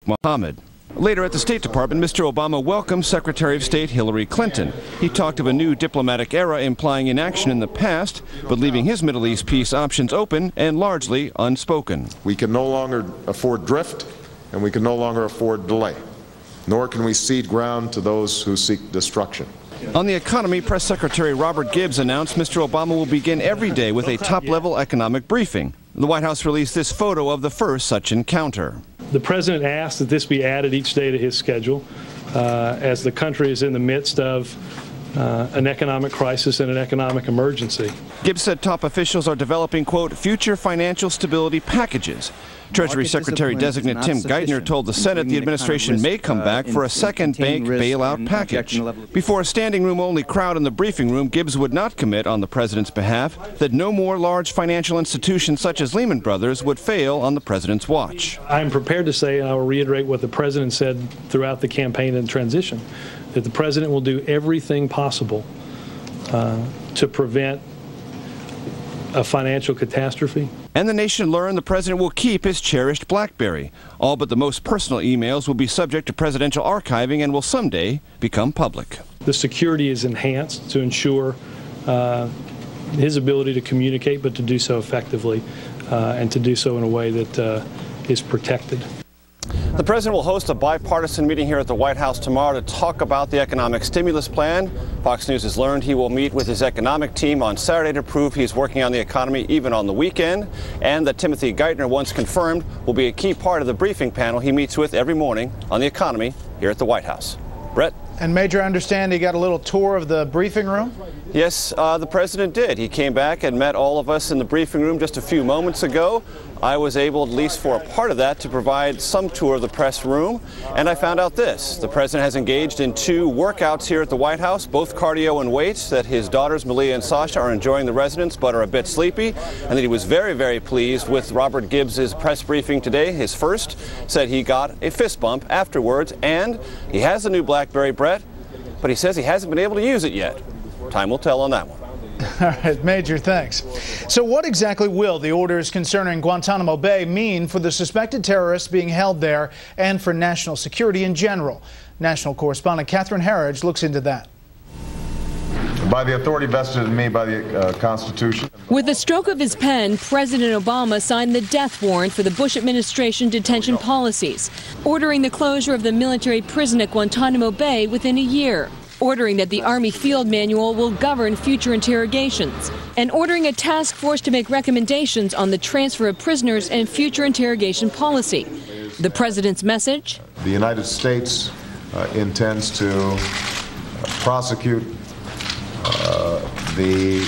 Mohammed. Later at the State Department, Mr. Obama welcomed Secretary of State Hillary Clinton. He talked of a new diplomatic era implying inaction in the past, but leaving his Middle East peace options open and largely unspoken. We can no longer afford drift, and we can no longer afford delay, nor can we cede ground to those who seek destruction. On the economy, Press Secretary Robert Gibbs announced Mr. Obama will begin every day with a top-level economic briefing. The White House released this photo of the first such encounter. The President asked that this be added each day to his schedule as the country is in the midst of an economic crisis and an economic emergency. Gibbs said top officials are developing, quote, future financial stability packages. Treasury Secretary-designate Tim Geithner told the Senate the administration may come back for a second bank bailout package. Before a standing room-only crowd in the briefing room, Gibbs would not commit on the president's behalf that no more large financial institutions such as Lehman Brothers would fail on the president's watch. I'm prepared to say, and I will reiterate what the president said throughout the campaign and transition, that the president will do everything possible to prevent a financial catastrophe. And the nation learned the president will keep his cherished BlackBerry. All but the most personal emails will be subject to presidential archiving and will someday become public. The security is enhanced to ensure his ability to communicate, but to do so effectively and to do so in a way that is protected. The president will host a bipartisan meeting here at the White House tomorrow to talk about the economic stimulus plan. Fox News has learned he will meet with his economic team on Saturday to prove he's working on the economy even on the weekend, and that Timothy Geithner once confirmed will be a key part of the briefing panel he meets with every morning on the economy here at the White House. Brett? And Major, I understand he got a little tour of the briefing room? Yes, the president did. He came back and met all of us in the briefing room just a few moments ago. I was able, at least for a part of that, to provide some tour of the press room, and I found out this. The president has engaged in 2 workouts here at the White House, both cardio and weights, that his daughters Malia and Sasha are enjoying the residence but are a bit sleepy, and that he was very, very pleased with Robert Gibbs' press briefing today, his first. Said he got a fist bump afterwards, and he has a new BlackBerry, Brett, but he says he hasn't been able to use it yet. Time will tell on that one. All right, Major, thanks. So what exactly will the orders concerning Guantanamo Bay mean for the suspected terrorists being held there and for national security in general? National correspondent Catherine Herridge looks into that. By the authority vested in me by the Constitution. With the stroke of his pen, President Obama signed the death warrant for the Bush administration detention policies, ordering the closure of the military prison at Guantanamo Bay within a year, ordering that the Army Field Manual will govern future interrogations, and ordering a task force to make recommendations on the transfer of prisoners and future interrogation policy. The president's message? The United States intends to prosecute the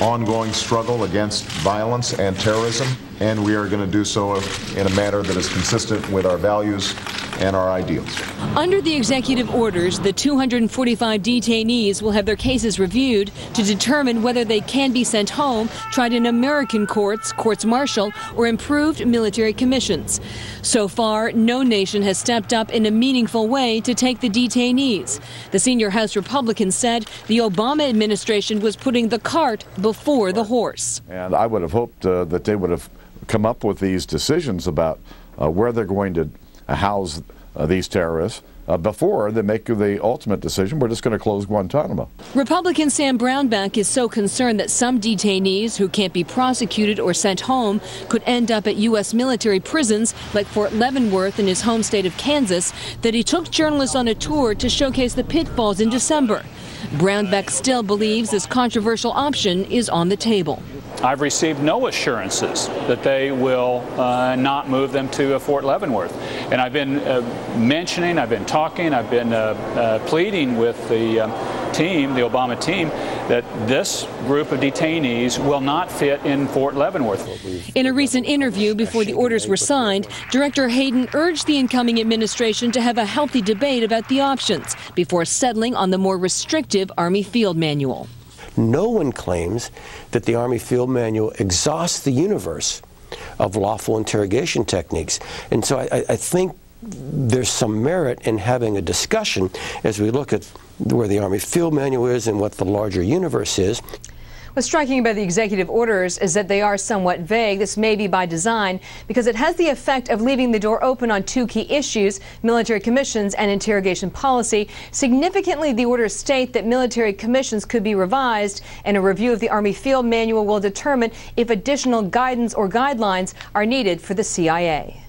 ongoing struggle against violence and terrorism, and we are going to do so in a manner that is consistent with our values and our ideals. Under the executive orders, the 245 detainees will have their cases reviewed to determine whether they can be sent home, tried in American courts, courts-martial, or improved military commissions. So far, no nation has stepped up in a meaningful way to take the detainees. The senior House Republican said the Obama administration was putting the cart before the horse. And I would have hoped that they would have come up with these decisions about where they're going to house these terrorists before they make the ultimate decision. We're just going to close Guantanamo. Republican Sam Brownback is so concerned that some detainees who can't be prosecuted or sent home could end up at U.S. military prisons like Fort Leavenworth in his home state of Kansas that he took journalists on a tour to showcase the pitfalls in December. Brownback still believes this controversial option is on the table. I've received no assurances that they will not move them to Fort Leavenworth. And I've been mentioning, I've been talking, I've been pleading with the team, the Obama team, that this group of detainees will not fit in Fort Leavenworth. In a recent interview before the orders were signed, Director Hayden urged the incoming administration to have a healthy debate about the options before settling on the more restrictive Army Field Manual. No one claims that the Army Field Manual exhausts the universe of lawful interrogation techniques. And so I think there's some merit in having a discussion as we look at where the Army Field Manual is and what the larger universe is. What's striking about the executive orders is that they are somewhat vague. This may be by design because it has the effect of leaving the door open on two key issues, military commissions and interrogation policy. Significantly, the orders state that military commissions could be revised, and a review of the Army Field Manual will determine if additional guidance or guidelines are needed for the CIA.